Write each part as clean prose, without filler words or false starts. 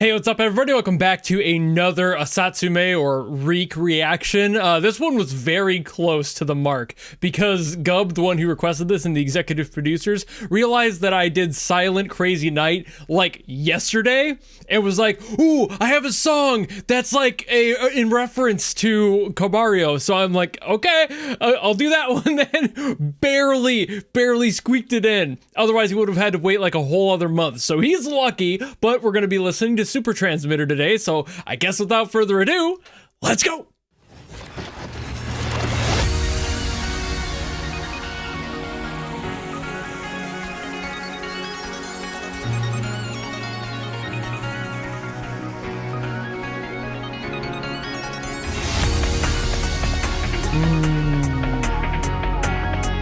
Hey, what's up, everybody? Welcome back to another Asatsumei or ReeK reaction. This one was very close to the mark because Gub, the one who requested this, and the executive producers realized that I did Silent Crazy Night like yesterday and was like, ooh, I have a song that's like in reference to Koba. So I'm like, okay, I'll do that one then. Barely squeaked it in. Otherwise, he would have had to wait like a whole other month. So he's lucky, but we're going to be listening to Super Transmitter today, so I guess without further ado, let's go!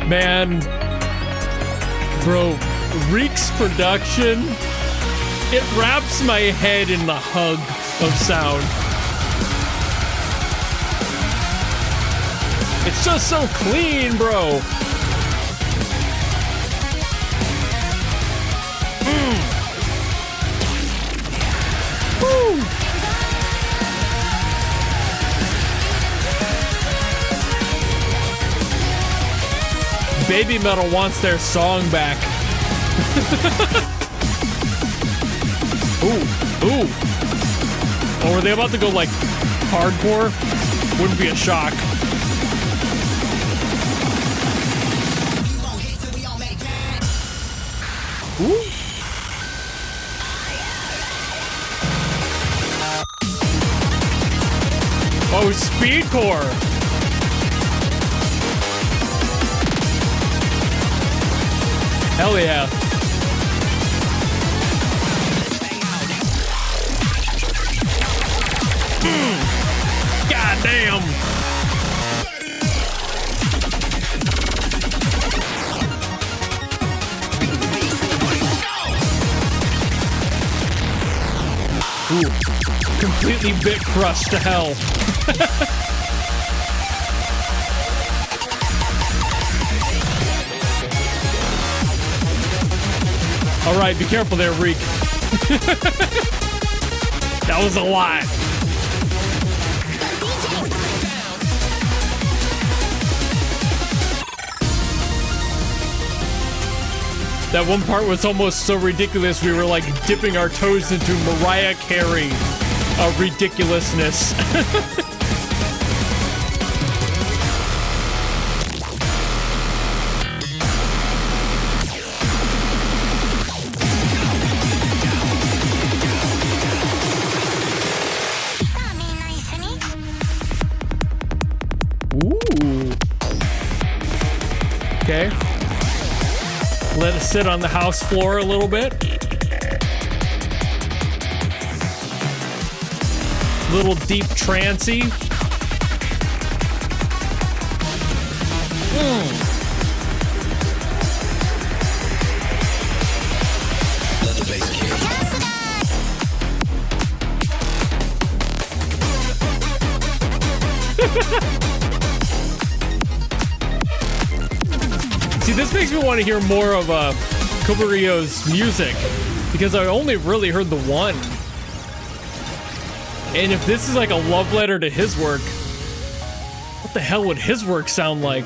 Man, bro, ReeK's production, it wraps my head in the hug of sound. It's just so clean, bro. Woo. Baby Metal wants their song back. Ooh. Oh, were they about to go like hardcore? Wouldn't be a shock. Ooh. Oh, speedcore. Hell yeah. God damn. Ooh. Completely bit crushed to hell. All right, be careful there, ReeK. That was a lot. That one part was almost so ridiculous we were like dipping our toes into Mariah Carey ridiculousness. Ooh. Okay. Let it sit on the house floor a little bit. Little deep trancey. Let the bass kick. See, this makes me want to hear more of Koba-ryo's music, because I only really heard the one. And if this is like a love letter to his work, what the hell would his work sound like?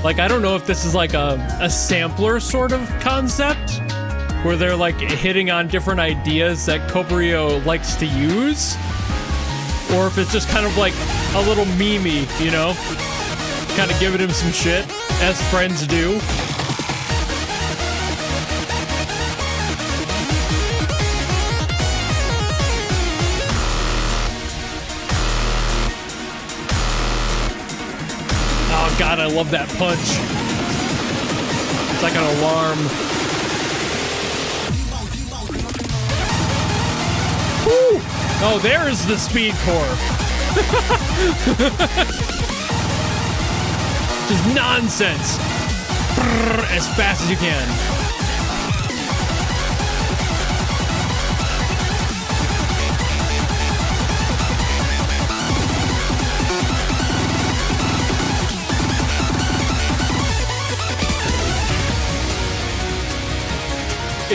Like, I don't know if this is like a sampler sort of concept, where they're like hitting on different ideas that Koba likes to use, or if it's just kind of like a little memey, you know, kind of giving him some shit, as friends do. Oh God, I love that punch. It's like an alarm. Woo! Oh, there's the speed core. Just nonsense. Brrr, as fast as you can.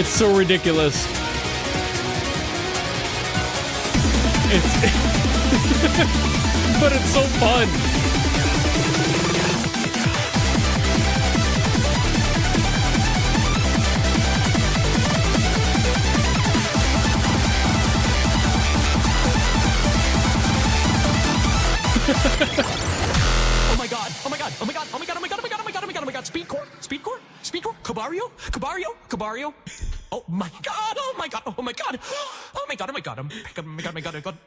It's so ridiculous. It's but it's so fun. Oh my god, oh my god, oh my god, oh my god, oh my god, oh my god, oh my god, oh my god, oh my god, speed core, speed core, speed core, Kobario, Kobario, Kobario. Oh my god, oh my god, oh my god, oh my god, oh my god, oh my god, oh my god, oh my god, oh my god.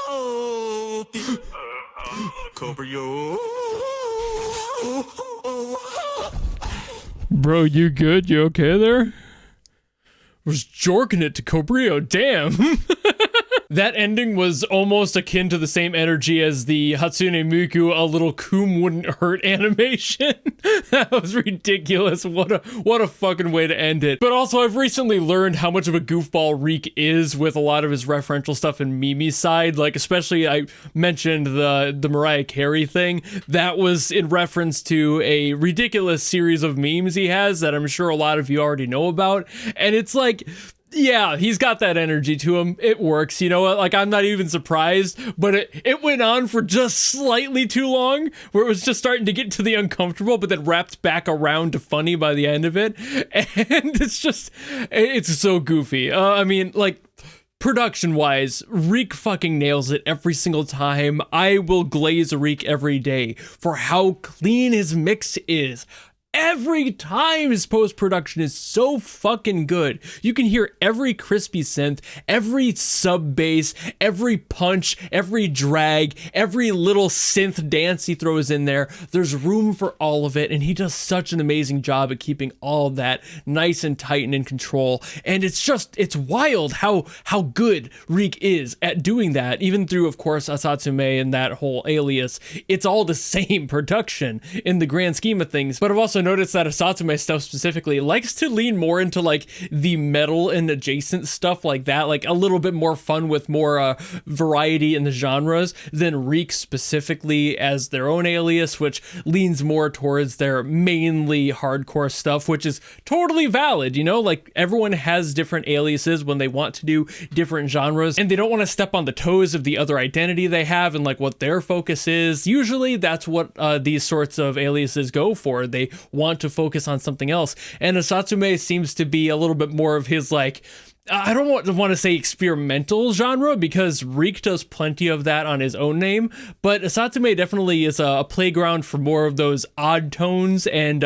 Oh, Kobario. Bro, you good? You okay there? Was jorking it to Cobrio, damn. That ending was almost akin to the same energy as the Hatsune Miku "a little coom wouldn't hurt" animation. That was ridiculous. What a fucking way to end it. But also, I've recently learned how much of a goofball ReeK is with a lot of his referential stuff in Mimi's side. Like, especially, I mentioned the Mariah Carey thing. That was in reference to a ridiculous series of memes he has that I'm sure a lot of you already know about. And it's like, yeah, he's got that energy to him. It works, you know what? Like, I'm not even surprised, but it went on for just slightly too long, where it was just starting to get to the uncomfortable, but then wrapped back around to funny by the end of it. And it's so goofy. I mean, like, production-wise, ReeK fucking nails it every single time. I will glaze a ReeK every day for how clean his mix is. Every time his post-production is so fucking good. You can hear every crispy synth, every sub bass, every punch, every drag, every little synth dance he throws in there. There's room for all of it, and he does such an amazing job at keeping all of that nice and tight and in control. And it's wild how good ReeK is at doing that, even through, of course, Asatsumei and that whole alias. It's all the same production in the grand scheme of things, but I've also noticed that Asatsumei stuff specifically likes to lean more into like the metal and adjacent stuff like that, like a little bit more fun with more variety in the genres than ReeK specifically as their own alias, which leans more towards their mainly hardcore stuff, which is totally valid, you know? Like, everyone has different aliases when they want to do different genres, and they don't want to step on the toes of the other identity they have and like what their focus is. Usually that's what these sorts of aliases go for. They want to focus on something else, and Asatsumei seems to be a little bit more of his, like, I don't want to say experimental genre, because ReeK does plenty of that on his own name, but Asatsumei definitely is a playground for more of those odd tones and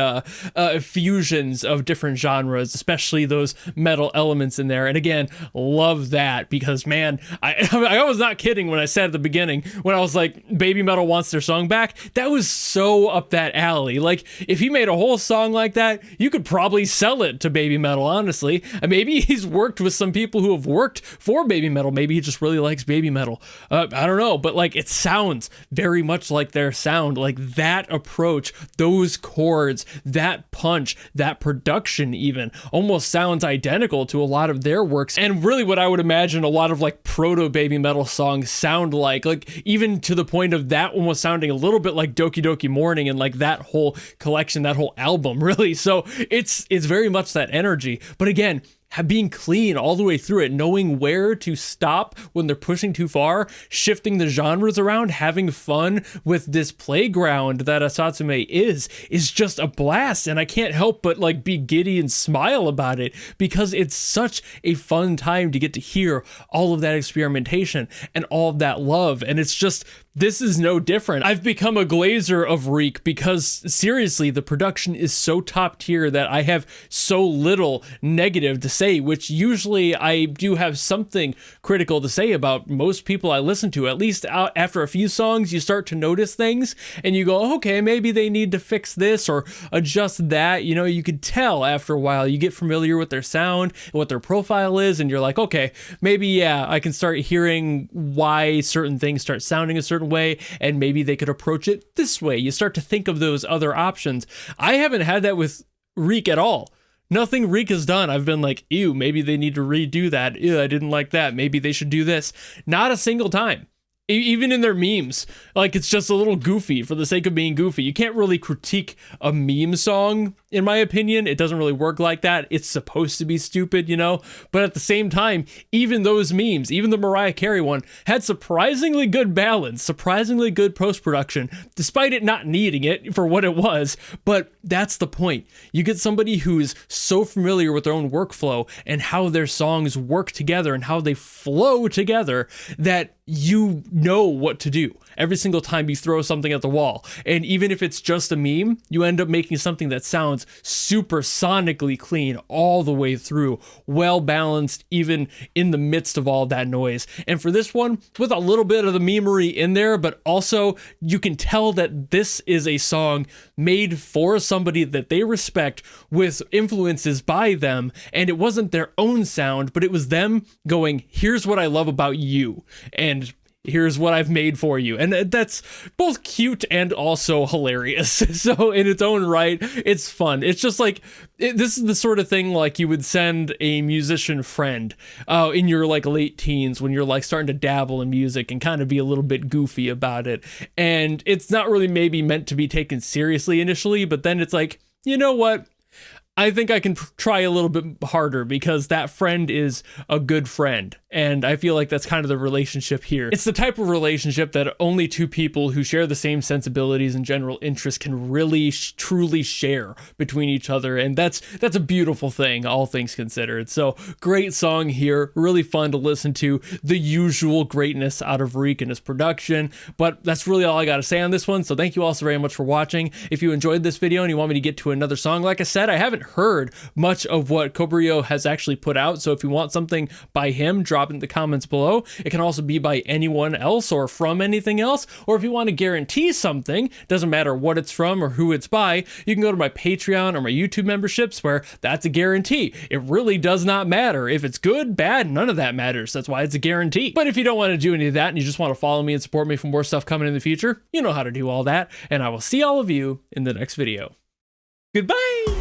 fusions of different genres, especially those metal elements in there. And again, love that, because man, I was not kidding when I said at the beginning, when I was like, Baby Metal wants their song back. That was so up that alley. Like, if he made a whole song like that, you could probably sell it to Baby Metal, honestly. And maybe he's worked with some people who have worked for Baby Metal. Maybe he just really likes Baby Metal. I don't know, but like, it sounds very much like their sound. Like, that approach, those chords, that punch, that production even almost sounds identical to a lot of their works, and really what I would imagine a lot of like proto Baby Metal songs sound like even to the point of that almost sounding a little bit like Doki Doki Morning and like that whole collection, that whole album, really. So it's very much that energy, but again, being clean all the way through it, knowing where to stop when they're pushing too far, shifting the genres around, having fun with this playground that Asatsumei is just a blast. And I can't help but like be giddy and smile about it, because it's such a fun time to get to hear all of that experimentation and all of that love. And it's just, this is no different. I've become a glazer of ReeK because seriously, the production is so top tier that I have so little negative to say, which usually I do have something critical to say about most people I listen to. At least after a few songs, you start to notice things and you go, okay, maybe they need to fix this or adjust that. You know, you could tell after a while, you get familiar with their sound, what their profile is, and you're like, okay, maybe, yeah, I can start hearing why certain things start sounding a certain way, and maybe they could approach it this way. You start to think of those other options. I haven't had that with ReeK at all. Nothing ReeK has done, I've been like, ew, maybe they need to redo that. Ew, I didn't like that. Maybe they should do this. Not a single time. Even in their memes, like, it's just a little goofy for the sake of being goofy. You can't really critique a meme song in my opinion, it doesn't really work like that. It's supposed to be stupid, you know? But at the same time, even those memes, even the Mariah Carey one, had surprisingly good balance, surprisingly good post-production, despite it not needing it for what it was. But that's the point. You get somebody who's so familiar with their own workflow and how their songs work together and how they flow together that you know what to do every single time you throw something at the wall. And even if it's just a meme, you end up making something that sounds super sonically clean all the way through, well balanced, even in the midst of all that noise. And for this one, with a little bit of the memery in there, but also you can tell that this is a song made for somebody that they respect with influences by them. And it wasn't their own sound, but it was them going, here's what I love about you. And here's what I've made for you. And that's both cute and also hilarious. So in its own right, it's fun. It's just like, this is the sort of thing like you would send a musician friend in your like late teens when you're like starting to dabble in music and kind of be a little bit goofy about it. And it's not really maybe meant to be taken seriously initially, but then it's like, you know what? I think I can try a little bit harder because that friend is a good friend. And I feel like that's kind of the relationship here. It's the type of relationship that only two people who share the same sensibilities and general interests can really truly share between each other. And that's a beautiful thing, all things considered. So great song here, really fun to listen to. The usual greatness out of ReeK and his production. But that's really all I got to say on this one. So thank you all so very much for watching. If you enjoyed this video and you want me to get to another song, like I said, I haven't heard much of what Koba has actually put out. So if you want something by him, drop it in the comments below. It can also be by anyone else or from anything else. Or if you want to guarantee something, doesn't matter what it's from or who it's by, you can go to my Patreon or my YouTube memberships where that's a guarantee. It really does not matter. If it's good, bad, none of that matters. That's why it's a guarantee. But if you don't want to do any of that and you just want to follow me and support me for more stuff coming in the future, you know how to do all that. And I will see all of you in the next video. Goodbye!